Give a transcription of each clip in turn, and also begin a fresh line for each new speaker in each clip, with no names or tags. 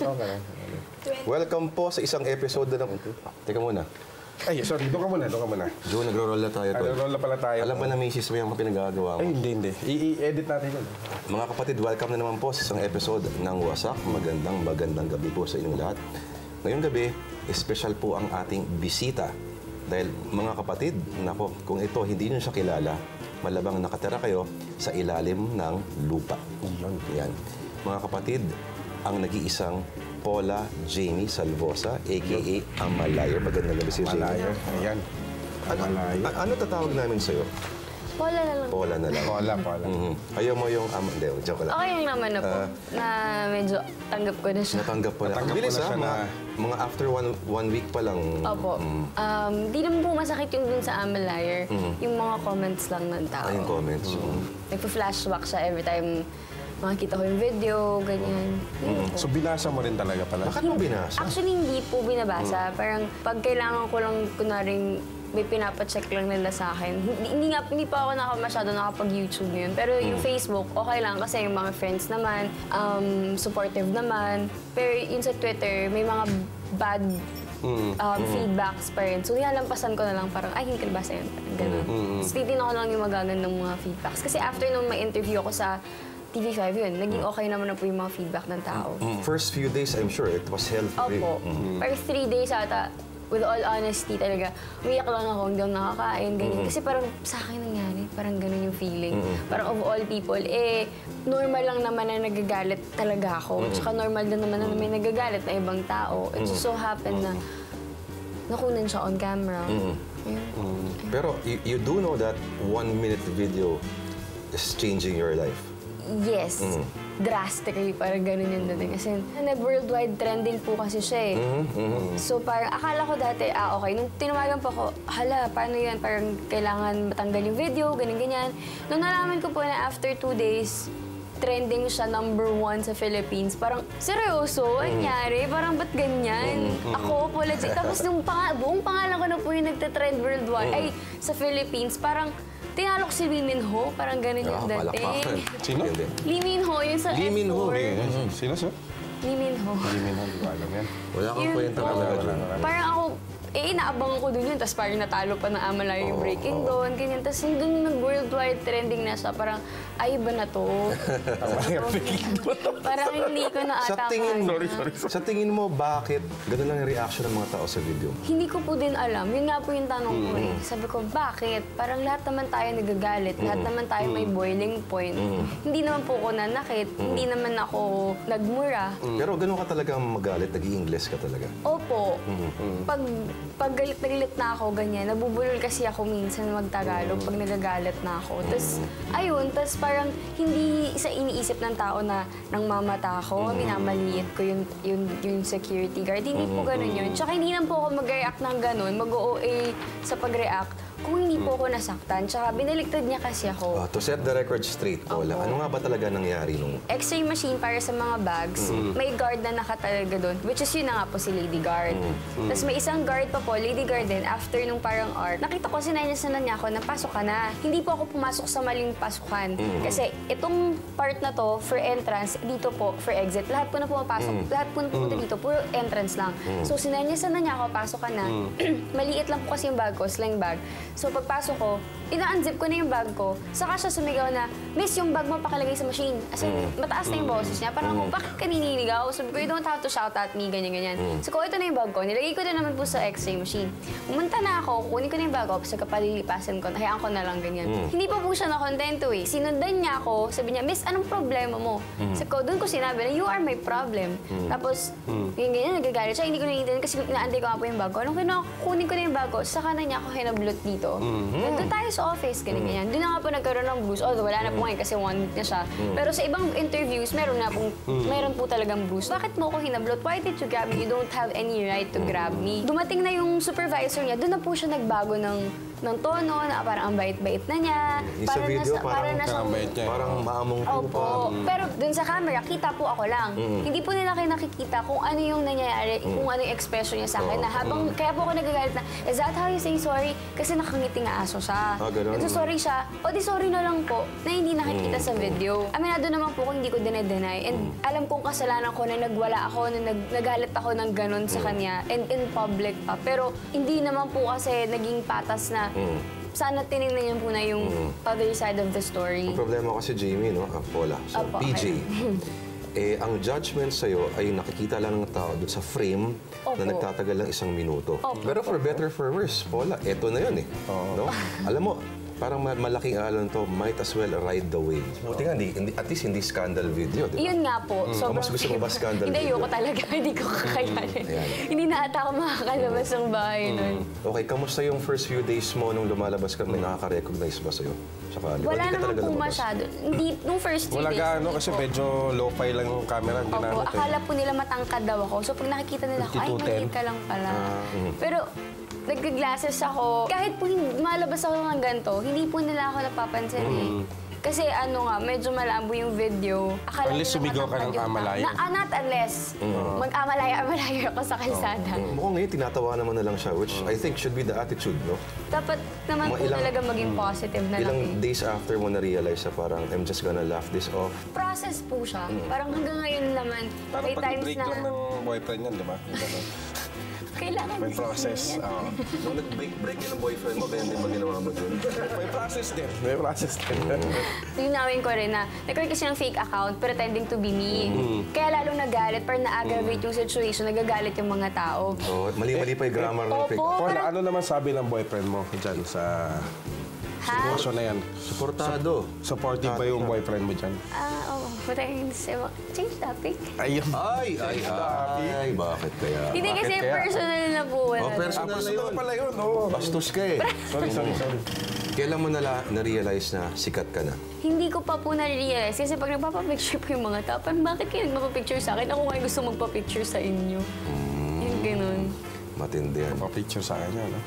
Okay.
Welcome po sa isang episode na ng... Teka muna.
Ay, sorry. Doon ka muna.
Joe, nagro-roll na tayo.
Nagro-roll na pala tayo.
Alam ba na misis mo yung pinagagawa mo?
Ay, hindi. I-edit natin yun.
Mga kapatid, welcome na naman po sa isang episode ng Wasak. Magandang gabi po sa inyong lahat. Ngayong gabi, special po ang ating bisita. Dahil mga kapatid, nako, kung ito hindi nyo siya kilala, malabang nakatira kayo sa ilalim ng lupa. Yan. Mga kapatid, ang nag-iisang Paula Jamie Salvosa, a.k.a. Amalayo. Magandang gabi si Jamie.
Amalayo. Ayan. Amalayo.
Ano tatawag namin sa'yo?
Paula na lang.
Paula na lang.
Paula.
Ayaw mo yung Hindi, joke lang.
Okay lang naman na po. Na medyo tanggap ko na siya.
Natanggap po na. Ang bilis ha, mga after one week pa lang.
Opo. Di naman po masakit yung dun sa Amalayer. Yung mga comments lang ng tao.
Ay, yung comments.
Nagpa-flashback siya every time makikita ko yung video, ganyan.
So, binasa mo rin talaga pala?
Bakit mo binasa?
Actually, hindi po binabasa. Parang pag kailangan ko lang kunaring may pinapacheck lang nila sa akin. Hindi pa ako masyado nakapag-YouTube ngayon. Pero yung Facebook, okay lang kasi yung mga friends naman, supportive naman. Pero yun sa Twitter, may mga bad feedbacks pa rin. So, nilalampasan ko na lang parang, ay, hindi ko nabasa yun. Ganun. So, titignan ko lang yung magagandang mga feedbacks. Kasi after nung may interview ako sa TV5 yun, naging okay naman na po yung mga feedback ng tao.
First few days, I'm sure, it was hell-free.
Opo. Pero 3 days ata, with all honesty talaga, umiyak lang ako, hindi ako nakakain, ganyan. Kasi parang sa akin nangyari, parang ganun yung feeling. Parang of all people, normal lang naman na nagagalit talaga ako. Tsaka normal din naman na may nagagalit na ibang tao. It just so happened na nakunan siya on camera.
Pero you do know that 1-minute video is changing your life.
Yes. Drastically, parang ganun yung dating. Kasi nag-worldwide trending po kasi siya So parang akala ko dati, okay. Nung tinawagan po ako, hala, paano yan? Parang kailangan matanggal yung video, ganyan-ganyan. Nung nalaman ko po na after 2 days, trending siya #1 sa Philippines. Parang, seryoso? Anyari? Parang, ba't ganyan? Ako po, legit. Tapos nung buong pangalan ko na po yung nagtatrend worldwide, ay, sa Philippines, parang, tinalo ko si Lee Min Ho, parang ganun yung dating.
Sino?
Lee Min Ho, yun sa
Lee Min Ho.
Sino, sir?
Lee Min Ho.
Hindi ko alam yan.
Wala kang kwenta talaga.
Parang ako, inaabangan ko dun yun, tapos parang natalo pa ng Amalayo yung Breaking Dawn, ganyan. Tapos yung dun nag-worldwide trending na siya, parang, ay, iba na to. Parang hindi ko na ata
Sa tingin mo, bakit ganun lang yung reaction ng mga tao sa video?
Hindi ko po din alam. Yun nga po yung tanong ko eh. Sabi ko, bakit? Parang lahat naman tayo nagagalit. Lahat naman tayo may boiling point. Hindi naman po ako nanakit. Hindi naman ako nagmura.
Pero ganun ka talaga magalit, nag-i-Ingles ka talaga?
Opo. Pag galit na galit na ako, ganyan, nabubulol kasi ako minsan mag-Tagalog pag nagagalit na ako. Tapos, ayun, tapos parang hindi sa iniisip ng tao na nang mamata ako, minamaliit ko yung security guard. Hindi po ganun yun. Tsaka hindi naman po ako mag-react ng ganun, mag-OA sa pag-react kung hindi po ako nasaktan. Tsaka binaliktad niya kasi ako.
To set the record straight, Paula, ano nga ba talaga nangyari nung...
X-ray machine para sa mga bags, may guard na nakatalaga doon, which is yun na nga po si Lady Guard. Tapos may isang guard pa po, Lady Guard din, after nung parang arc, nakita ko sinaynasan na niya ako na pasok ka na. Hindi po ako pumasok sa maling pasukan. Kasi itong part na to, for entrance, dito po, for exit, lahat po na pumapasok, lahat po na pumunta dito, puro entrance lang. So sinaynasan na niya ako, pasok ka na. Maliit lang po kasi yung bag ko, sling bag. So pagpasok ko, ina-unzip ko na yung bag ko, saka siya sumigaw na, Miss, yung bag mo pakalagay sa machine. As in, mataas na yung boses niya. Parang ako, bakit ka niniligaw? Sabi ko, you don't have to shout at me, ganyan-ganyan. So ko, ito na yung bag ko. Nilagay ko na naman po sa X-ray machine. Pumunta na ako, kunin ko na yung bag ko, sa kapalilipasan ko, hayaan ko na lang ganyan. Hindi pa po siya na-contento eh. Sinundan niya ako, sabi niya, Miss, anong problema mo? Sabi ko, doon ko sinabi na, you are my problem. Tapos, yung ganyan, nagagalit siya, hindi ko naiintindihan kasi inaantay ko nga po yung bag ko. Anong kunin ko na yung bag ko, saka na niya ako hinablot dito. Nandun tayo sa office, ganyan-ganyan. Doon na nga po nagkaroon ng bruise. Although wala na po ngayon kasi 1 week na siya. Pero sa ibang interviews, meron po talagang bruise. Bakit mo ako hinablot? Why did you grab me? You don't have any right to grab me. Dumating na yung supervisor niya, doon na po siya nagbago ng ng tono, na parang ang bait-bait na niya.
Yung sa video, parang
siyang-
bait niya.
Parang maamong
Opo. Pero dun sa camera, kita po ako lang. Hindi po nila kayo nakikita kung ano yung nangyayari, kung ano yung expression niya sa akin. Na habang, kaya po ako nagagalit na, is that how you say sorry? Kasi nakangiti nga aso siya.
Ganun.
Sorry siya. O di sorry na lang po na hindi nakikita sa video. Aminado naman po kung hindi ko dinedeny. And alam kong kasalanan ko na nagwala ako, na nagalit ako ng ganun sa kanya. And in public pa. Pero hindi naman po kasi naging patas na sana tinignan niyo po na yung other side of the story.
Ang problema kasi, Jamie, no? Paula. So,
Opo,
PJ. Ang judgment sa'yo ay nakikita lang ng tao doon sa frame
Opo.
na nagtatagal lang 1 minuto.
Opo.
Pero for better for worse, Paula, eto na yun eh. No? Alam mo, parang malaking alon to, might as well ride the wave. Buti nga, at least hindi scandal video, di ba?
Yun nga po.
Mas gusto mo ba scandal
Hindi,
video?
ayoko talaga. Hindi ko kakayanin.
Ayan.
Hindi na ata ako makakalabas ng bahay nun.
Okay, kamusta yung first few days mo nung lumalabas ka? May nakaka-recognize ba sa'yo? Saka, di ba,
Wala
di ka
naman
talaga
po
lumabas?
masyado. Hindi, nung first 3
Wala
days.
gaano
hindi
kasi
po.
medyo low-fi lang yung camera.
Opo,
Ginamit eh.
akala po nila matangkad daw ako. So pag nakikita nila ako, ay,
5210.
maliit ka lang pala. Pero nag-glasses ako. Kahit po malabas ako ng ganito, hindi po nila ako napapansin eh. Kasi ano nga, medyo malabo yung video. Akala
Unless
nila
sumigaw ka
matangkad
ng
yung tao.
amalayan.
Not unless. Mag-amalaya-amalaya ako sa kalsada.
Mukhang ngayon, tinatawa naman na lang siya, which I think should be the attitude, no?
Dapat naman po talaga maging positive na lang.
Ilang
eh.
days after mo na-realize na parang, I'm just gonna laugh this off.
Process po siya. Parang hanggang ngayon naman,
Parang
may times
pag-break
na
lang ng boyfriend yan, di ba?
kailangan
May process. Oo.
Nung nag-break yun ng boyfriend mo, kaya hindi mo ginawa mo dun.
May process din. May process din.
Linawin ko rin na nag-create kasi ng fake account pretending to be me. Kaya lalong nagalit, parang na-aggravate yung situation, nagagalit yung mga tao.
So, mali-mali pa yung grammar ng fake.
Opo.
Paula, ano naman sabi ng boyfriend mo dyan sa
Ha?
sitwasyon na yan?
Supportado.
Supportive ba yung boyfriend mo dyan?
Oo. Change topic.
Ayun.
Ay, bakit kaya?
Hindi kasi
kaya?
personal na po. Wala na.
personal na yun.
pala yun, oo.
Bastos ka eh.
Sorry.
Kailan mo na-realize na sikat ka na?
Hindi ko pa po na-realize kasi pag nagpapapicture po yung mga tao, parang bakit kayo nagpapapicture sa akin? Ako nga yung gusto magpapicture sa inyo. Yung ganun.
Matindi yan.
Pa-picture sa kanya, no?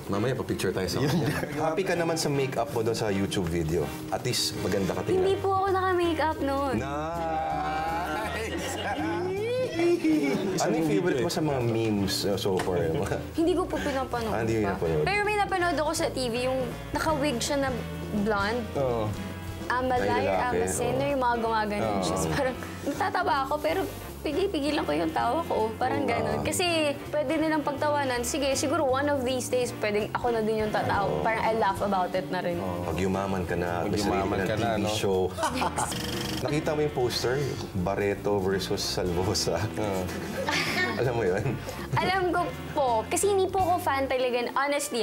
Mamaya, pa-picture tayo sa kanya. Happy ka naman sa makeup mo doon sa YouTube video. At least, maganda ka tingnan.
Hindi po ako naka-makeup noon.
Nice! Ano yung favorite mo sa mga memes so far?
Hindi ko po pinapanood
Hindi mo
pa.
pinapanood.
Pero may napanood ako sa TV, yung naka-wig siya na blonde.
Oo.
I'm a
Ay,
liar,
lalaki,
I'm a sinner, yung mga gumaganon siya. So, parang natatawa ako, pero pigilan ko yung tawa ko. Parang gano'n. Kasi pwede nilang pagtawanan. Sige, siguro one of these days, pwedeng ako na din yung tatawa. Parang I laugh about it na rin.
Pag yumaman ka na,
Pag
may sarili
yumaman
ng
ka na,
TV
no?
show. Nakita mo yung poster? Barreto versus Salvosa. Alam mo yun?
Alam ko po, kasi hindi po ako fan talaga. Honestly,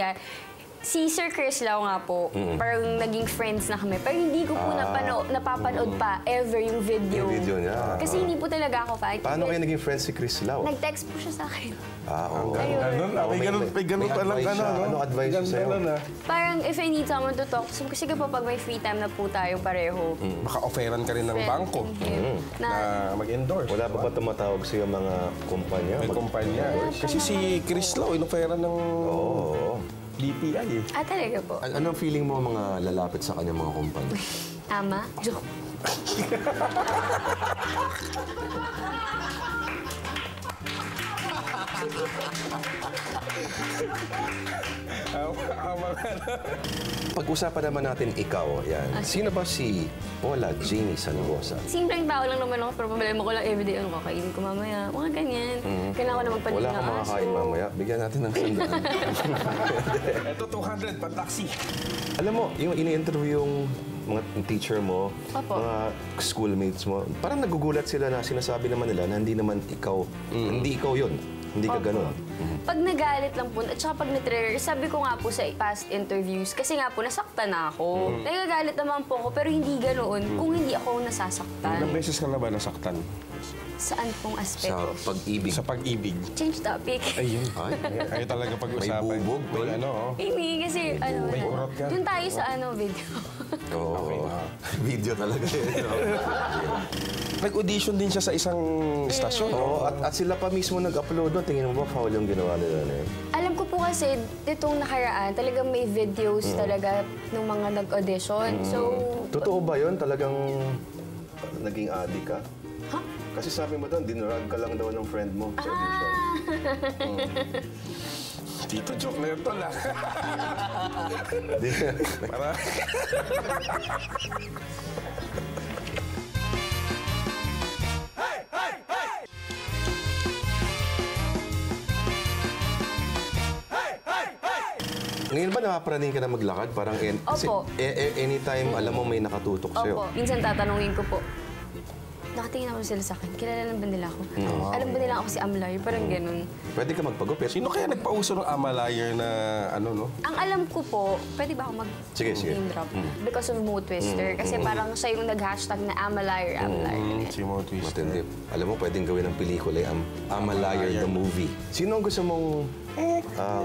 si Sir Chris Lau nga po, parang naging friends na kami. Pero hindi ko po napapanood pa ever yung video.
Yung video niya.
Kasi hindi po talaga ako fan.
Paano kayo naging friends si Chris Lau?
Nag-text po siya sa akin.
Oo.
Ganun, may ganun
may
pa lang
advice
ka na,
siya.
no?
Anong advice siya sa'yo?
Ganun,
Parang if I need someone to talk to, sige po pag may free time na po tayo pareho.
Baka offeran ka rin ng bangko
Na,
na mag-endorse.
Wala pa ba tumatawag sa'yo mga kumpanya?
May kumpanya. Kasi si Chris Lau, inofferan ng DTI eh.
talaga po.
Anong feeling mo mga lalapit sa kanyang mga kumpanya?
Ama? Joke.
Pag-usapan naman natin ikaw, yan. Sino ba si Paula Jamie Salvosa?
Simpleng tao lang naman ako, pero problema ko lang everyday, ano kakainin ko mamaya. Mga ganyan. Kailangan ko na magpalit
Wala
ng
kang
aso.
makakain mamaya. Bigyan natin ng sandaan.
Ito, 200 pa taxi.
Alam mo, yung ini-interview yung mga teacher mo,
Opo.
mga schoolmates mo, parang nagugulat sila na sinasabi naman nila na hindi naman ikaw, hindi ikaw yun. Hindi ka ganun.
Pag nagalit lang po, at saka pag na-trigger, sabi ko nga po sa past interviews, kasi nga po, nasaktan na ako. Nagagalit naman po ako, pero hindi ganoon kung hindi ako nasasaktan.
Ilang beses ka na ba nasaktan?
Saan pong
Sa
aspeto?
pag-ibig.
Sa pag-ibig.
Change topic.
Ayun.
Ay,
Kayo talaga pag-usapan.
May bubog,
May ano, oh.
Hindi, kasi ano,
May urot ka.
dun tayo sa video.
Oo.
Okay.
Video talaga yun.
Nag-audition din siya sa isang istasyon.
Oo, at sila pa mismo nag-upload doon. Tingin mo ba foul yung ginawa nila na yun?
Alam ko po kasi, itong nakaraan, talagang may videos talaga ng mga nag-audition. So,
Totoo ba yun? Talagang naging addict ka?
Ha?
Kasi sabi mo doon, dinurag ka lang daw ng friend mo sa audition.
Tito, joke na yun tol, ah. Para...
Ngayon ba napaparating ka na maglakad? Parang kasi
Opo.
Anytime alam mo may nakatutok sa'yo.
opo. Minsan tatanungin ko po, nakatingin ako sila sa akin. Kilala na ba nila ako? Alam ba nila ako si Amlay? Parang ganun.
Pwede ka magpagupit.
Sino kaya nagpauso ng Amalayer na ano, no?
Ang alam ko po, pwede ba ako
Sige, sige.
name drop? Because of Mo Twister. Kasi parang siya yung nag-hashtag na Amalayer, Amlayer.
Si Mo Twister.
Matindi. Alam mo, pwedeng gawin ng pelikula yung Amalayer the movie. Sino ang gusto mong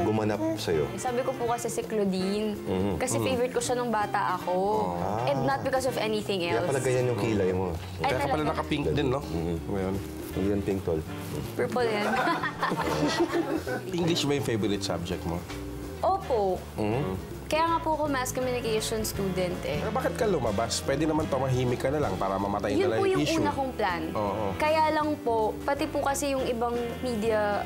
gumanap sa'yo?
Sabi ko po kasi si Claudine. Kasi favorite ko siya nung bata ako. And not because of anything
Kaya
else.
pala ganyan yung kilay mo.
Ay,
Kaya ka pala
talaga.
naka-pink din, no? Ngayon.
Hindi yan pink tol.
Purple yan.
English ba yung favorite subject mo?
Opo. Kaya nga po ako mass communication student eh.
Pero bakit ka lumabas? Pwede naman tumahimik ka na lang para mamatay
Yun
na lang
po
yung
yung
issue.
una kong plan.
Oo.
Kaya lang po, pati po kasi yung ibang media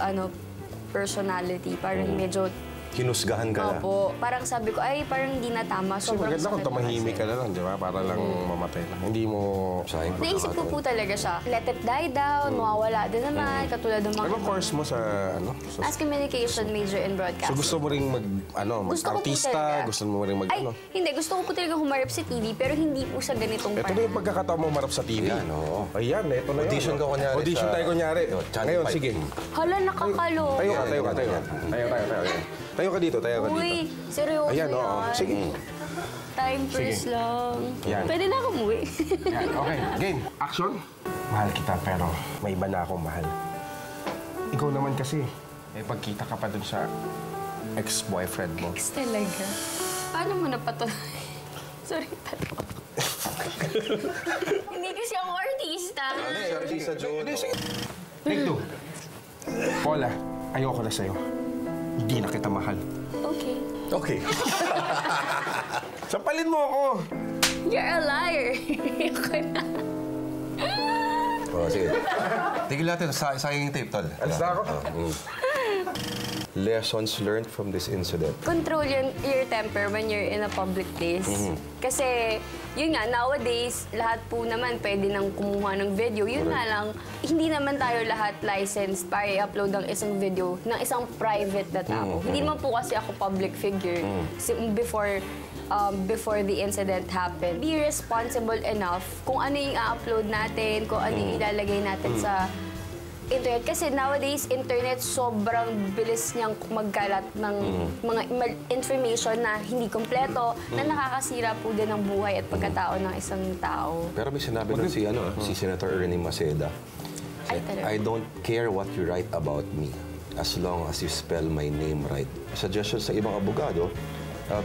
personality, parang medyo
Hinusgahan ka na.
opo. Parang sabi ko, ay parang hindi na tama.
So, maganda kung
sakit
tumahimik
kasi.
ka na lang, di ba? Para lang mamatay lang. Hindi mo...
Sayang
Naisip ko po
pagkakataon.
talaga siya. Let it die down, mawawala din naman, katulad ng mga...
Anong course mo sa ano?
As communication major in
So
broadcasting.
gusto mo ring
Gusto ko po
mag-artista?
talaga.
Gusto mo ring mag
Ay,
ano?
hindi. Gusto ko po talaga humarap sa TV, pero hindi po sa ganitong
Ito na yung pagkakataon mo marap sa TV.
Ayan, oo.
Ayan, ito na yun.
Audition ka kunyari
Audition
sa-
tayo kunyari.
Yo, Channel
Ngayon,
5.
sige.
Hala, nakakalo.
Tayo ka, tayo ka, tayo ka. Tayo. Tayo ka dito, tayo ka dito.
Uy, seryoso
Ayan, oo.
yan.
Sige.
Time first lang.
Yan.
Pwede na ako umuwi.
Yan, okay. Game. Action. Mahal kita, pero may iba na akong mahal. Ikaw naman kasi, pagkita ka pa dun sa ex-boyfriend mo.
Ex talaga. Paano mo napatuloy? Sorry, tato. Hindi kasi ako artista.
Artista Joe.
Take two. Paula, ayoko na sa'yo. Hindi na kita mahal.
Okay.
Okay.
Sampalin mo ako!
You're a liar. Ayoko na.
Oh, sige. Tigil natin. Sayang yung tape, tol.
Alis na ako.
Lessons learned from this incident.
Control your temper when you're in a public place. Kasi, yun nga, nowadays, lahat po naman pwede nang kumuha ng video. Yun nga lang, hindi naman tayo lahat licensed para i-upload ang isang video ng isang private na tao. Hindi naman po kasi ako public figure. Before the incident happened. Be responsible enough kung ano yung i-upload natin, kung ano yung ilalagay natin sa internet. Kasi nowadays, internet sobrang bilis niyang magkalat ng mga information na hindi kompleto, na nakakasira po din ng buhay at pagkatao ng isang tao.
Pero may sinabi doon si Senator Ernie Maceda.
Ay, talaga.
I don't care what you write about me as long as you spell my name right. Suggestion sa ibang abogado,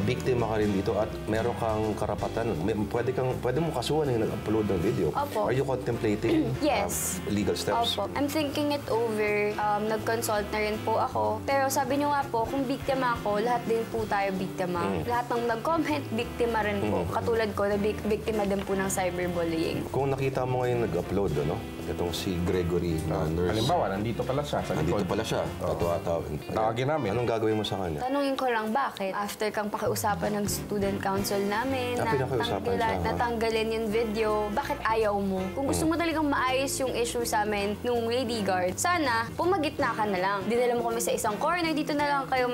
biktima ka rin dito at meron kang karapatan. Pwede mo kasuhan yung nag-upload ng video.
Opo.
Are you contemplating
Yes.
legal steps?
Opo. I'm thinking it over. Nag-consult na rin po ako. Pero sabi niyo nga po, kung biktima ako, lahat din po tayo biktima. Lahat ng nag-comment, biktima rin po. Katulad ko, na biktima din po ng cyberbullying.
Kung nakita mo ngayon nag-upload, itong si Gregory na nurse.
Halimbawa, nandito pala siya sa
Nandito
likod.
pala siya.
Tawagin namin.
Anong gagawin mo sa kanya?
Tanungin ko lang bakit. After kang pakiusapan ng student council namin,
Pinakiusapan siya, ha?
natanggalin yung video, bakit ayaw mo? Kung gusto mo talagang maayos yung issue sa amin nung lady guard, sana pumagitna ka na lang. Dinala mo kami sa isang corner, dito na lang kayo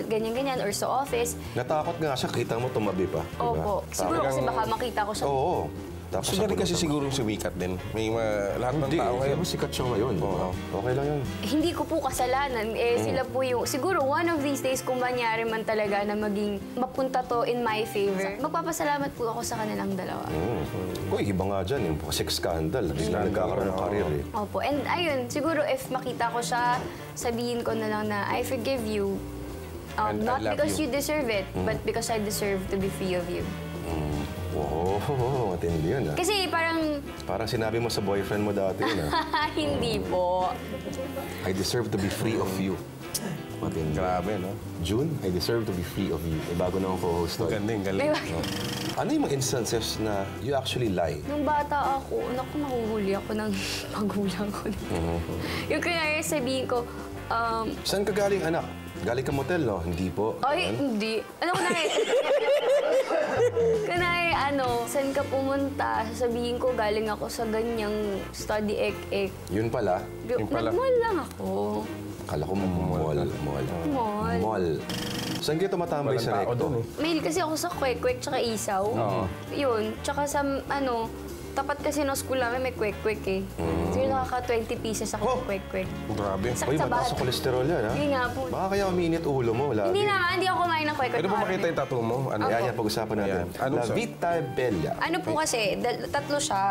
ganyan-ganyan, or sa office.
Natakot nga siya. Kita mo tumabi pa. Diba?
Opo. Siguro kasi baka makita ko siya.
Oo. Tapos
Gusto niya rin kasi
nabunutan mo.
siguro sumikat din. May lahat ng
Hindi,
tao ngayon.
mas sikat siya ngayon. Okay lang yun.
Hindi ko po kasalanan. Sila po yung, siguro one of these days kung manyari man talaga na maging mapunta to in my favor, magpapasalamat po ako sa kanilang dalawa.
Uy, iba nga dyan, yung sex scandal. Bigla nagkakaroon ng career eh.
Opo. And ayun, siguro if makita ko siya, sabihin ko na lang na, I forgive you.
And I
Not
love
because
you.
you deserve it, but because I deserve to be free of you.
Oo, matindi yun ah.
Kasi parang,
Parang sinabi mo sa boyfriend mo dati yun ah.
hindi po.
I deserve to be free of you. Matindi.
Grabe, no?
June, I deserve to be free of you. Eh, bago na akong co-host to.
Galing,
May,
galing.
Ano yung mga instances na you actually lie?
nung bata ako, naku, nahuhuli ako ng magulang ko. Yung kaya sabihin ko,
Saan ka galing, anak? Galing ka motel, no? Hindi po.
ay, hindi. Ano ko na saan ka pumunta? Sasabihin ko, galing ako sa ganyang study ek-ek.
Yun pala,
Yung pala.
Nag-mall lang ako.
kala ko mall.
Mall.
Saan kayo tumatambay
Walang
sa
tao
recto?
doon eh.
Mail kasi ako sa kwek-kwek tsaka isaw.
Oo.
Yun. Tsaka sa, tapat kasi ng school namin may kwek-kwek eh. So yun, nakaka-20 pieces ako sa kwek-kwek.
Grabe.
Sakit
Uy,
sa
mataas
bahat.
sa kolesterol yan, ha?
Hindi nga po.
Baka kaya umiinit ulo mo, lagi.
Hindi naman, hindi ako kumain ng kwek-kwek.
Pwede ba makita yung tattoo mo? Ano?
Yan, pag-usapan natin.
Ayan. Anong
La
sa-
Vita Bella.
Ano po kasi, tatlo siya.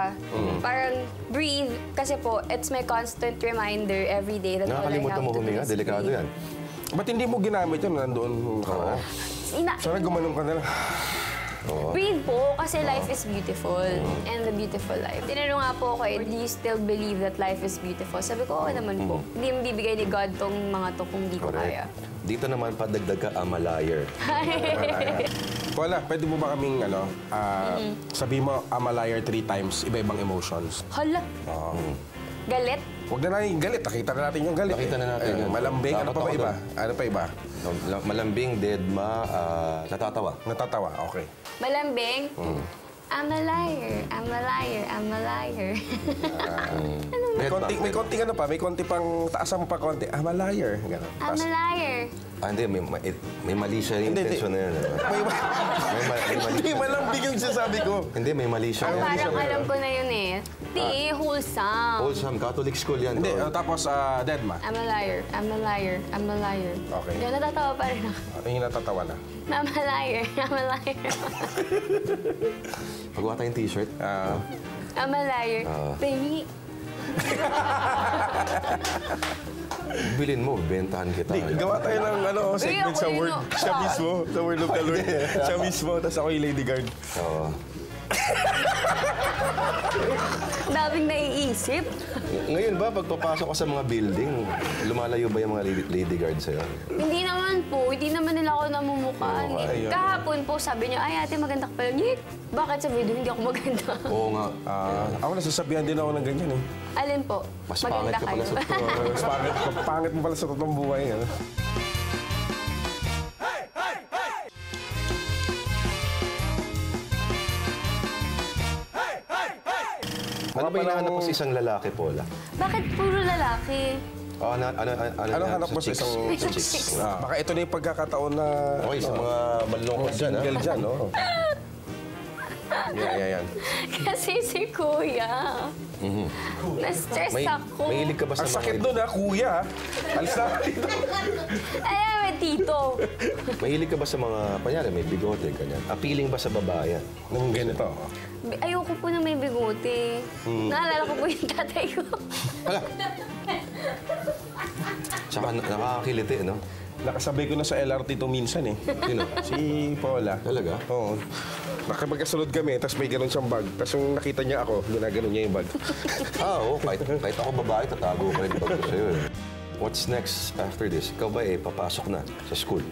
Parang breathe. Kasi po, it's my constant reminder every day that all I
Nakakalimutan
have
mo
to do
huminga,
is
delikado
breathe.
yan.
Ba't hindi mo ginamit yun? Nandoon ka. Sana gumanong ka na lang.
Breathe po, kasi life is beautiful. And the beautiful life. Tinanong nga po ako, do you still believe that life is beautiful? Sabi ko, oo naman po. Hindi mo bibigay ni God tong mga to kung di ko kaya.
Dito naman, padagdag ka, I'm a liar.
Wala, pwede mo ba kaming, sabihin mo, I'm a liar 3 times, iba-ibang emotions.
Hala, galit?
Huwag na natin galit, nakita na natin yung galit.
Nakita na natin yun.
Malambing, ano
Dapat
pa ba
ako
iba? Ano pa iba?
Malambing, deadma, natatawa.
Natatawa, okay.
Malambing? I'm a liar, I'm a liar, I'm a liar.
May konting ano pa, may konti pang taasan mo pa konti. I'm a liar. Ganun.
I'm a liar.
Hindi, may mali siya yung
Hindi,
intention na yun.
May
mali.
Hindi, malambing yung sinasabi ko.
Hindi, may mali siya.
Parang alam ko na yun eh. Di, wholesome.
Wholesome, Catholic school yan.
Hindi,
tol.
tapos Deadma.
I'm a liar, I'm a liar, I'm a liar.
Okay.
Yan, natatawa pa rin ako.
Ano yung natatawa na?
I'm a liar, I'm a liar.
Pagawa tayong t-shirt.
I'm a liar. Baby.
Bilhin mo, bentahan kita.
Hindi, gawa tayo ng segment
ako
sa
yun,
Word.
no.
Siya mismo, sa Word of the Lord. Siya mismo, tapos ako yung Lady Guard.
Oo.
Daming naiisip.
Ngayon ba, pagpapasok ka sa mga building, lumalayo ba yung mga lady guard sa'yo?
Hindi naman po, hindi naman nila ako namumukhaan.
Ayun.
Kahapon po, sabi niya, ay ate, maganda ka pala. Nyik, bakit sa video hindi ako maganda?
Oo nga.
Ako nasasabihan din ako ng ganyan eh.
Alin po?
Mas pangit ka pala sa
Mas pangit mo pala sa totoong buhay. Ano?
Ano ba hinahanap mo sa isang lalaki, Paula?
Bakit puro lalaki?
Ano hanap mo sa isang
chicks?
baka ito na yung pagkakataon na
Okay, sa mga malungkot dyan, ha?
single dyan, no? Yan.
Kasi si kuya. Na-stress ako.
Mahilig ka ba sa
Ang
mga...
sakit doon ha, kuya. Alis na ako dito.
Ay, may tito.
Mahilig ka ba sa mga... Panyari, may bigote, ganyan. Appealing ba sa babae?
Nung ganito.
Ayoko po na may bigote. Naalala ko po yung tatay ko.
Hala! Tsaka nakakakiliti, no?
Nakasabay ko na sa LRT to minsan eh.
Sino?
Si Paula.
Talaga?
Oo. Nakapagkasunod kami, tapos may ganun siyang bag. Tapos yung nakita niya ako, ginaganon niya yung bag.
Oo. Kahit ako babae, tatago ko rin pag sa'yo. Eh. What's next after this? Ikaw ba papasok na sa school?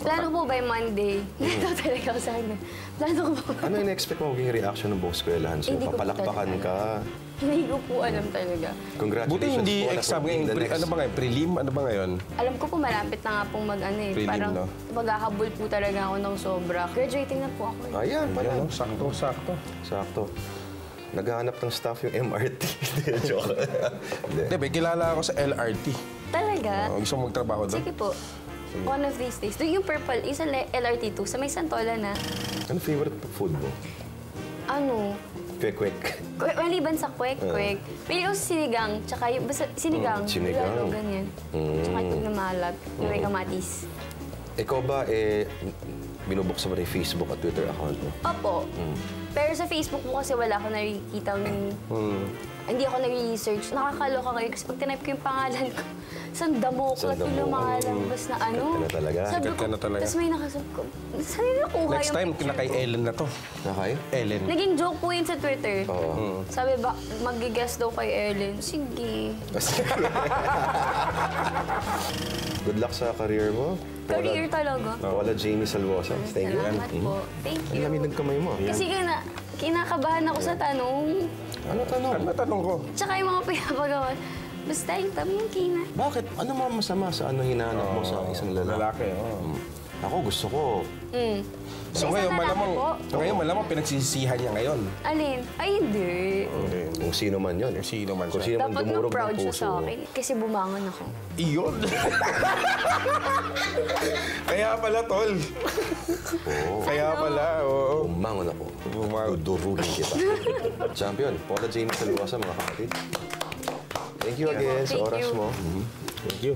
Plano ko po by Monday. Ito talaga ako sana. Plano ko po.
Ano in-expect mo maging reaction ng buong eskwelahan sa'yo?
Hindi ko po
Papalakpakan
talaga
ka?
Hindi ko po alam talaga.
Congratulations,
Buti hindi
Paula,
exam
for
ngayon.
being the next.
Ano ba ngayon? Prelim? Ano ba ngayon?
Alam ko po malapit na nga pong mag-ano eh.
Prelim,
Parang
no?
maghahabol po talaga ako ng sobra. Graduating na po ako eh.
Ayan, pala.
Ayan, no? Sakto.
Sakto. Naghahanap ng staff yung MRT. Hindi, joke. Hindi.
Hindi, may kilala ako sa LRT.
Talaga?
Gusto mo magtrabaho doon?
Sige po. One of these days. Doon yung purple, isa LRT2 sa may Santola na.
Ano favorite food mo?
Ano?
Quick.
Maliban sa kwek-kwek. Pili ko sa sinigang, tsaka yung basta sinigang.
Sinigang.
Lalo, ganyan. Tsaka itlog na maalat, yung may kamatis.
Ikaw ba, binubuksan mo rin yung Facebook at Twitter account mo?
Opo. Pero sa Facebook mo kasi wala ako nakikita hindi ako nag-research. Nakakaloka ngayon kasi pag tinype ko yung pangalan ko, Sandamuklat
Sandamuklat.
yung lumalabas na ano.
Sikat ka na talaga.
Sabi
Sikat ka na talaga.
Tapos may nakasabi ko, saan nila nakuha
Next
yung
time,
picture
kay
ko?
Ellen na to.
Nakay?
Ellen.
Naging joke po yun sa Twitter.
Oo.
Sabi ba, mag-guess daw kay Ellen. Sige.
Good luck sa career mo.
Career talaga.
Paula Jamie Salvosa. Thank you.
Salamat po. Thank
Ang
you.
lamig ng kamay mo.
Kasi kinakabahan ako sa tanong.
Ano tanong?
Ano tanong ko?
Tsaka yung mga pinapagawa. Basta yung tamang kina.
Bakit? Ano mga masama sa ano hinahanap mo sa isang lalaki?
Lalaki, oo.
Ako gusto ko.
So
Sa
ngayon,
isang lalaki po?
malamang pinagsisisihan niya ngayon.
Alin? Ay, hindi.
Kung sino man yun.
Kung sino man
Kung
siya.
sino man
Dapat nung
dumurog
proud
ng
siya
puso
sa
mo.
akin. Kasi bumangon ako.
Iyon. Kaya pala, tol. Kaya pala, oo.
Bumangon ako.
Bumangon.
Dudurugin kita. Champion, Paula Jamie Salvosa, mga kapatid. Thank you again sa
Thank
oras
you.
mo.
Thank you.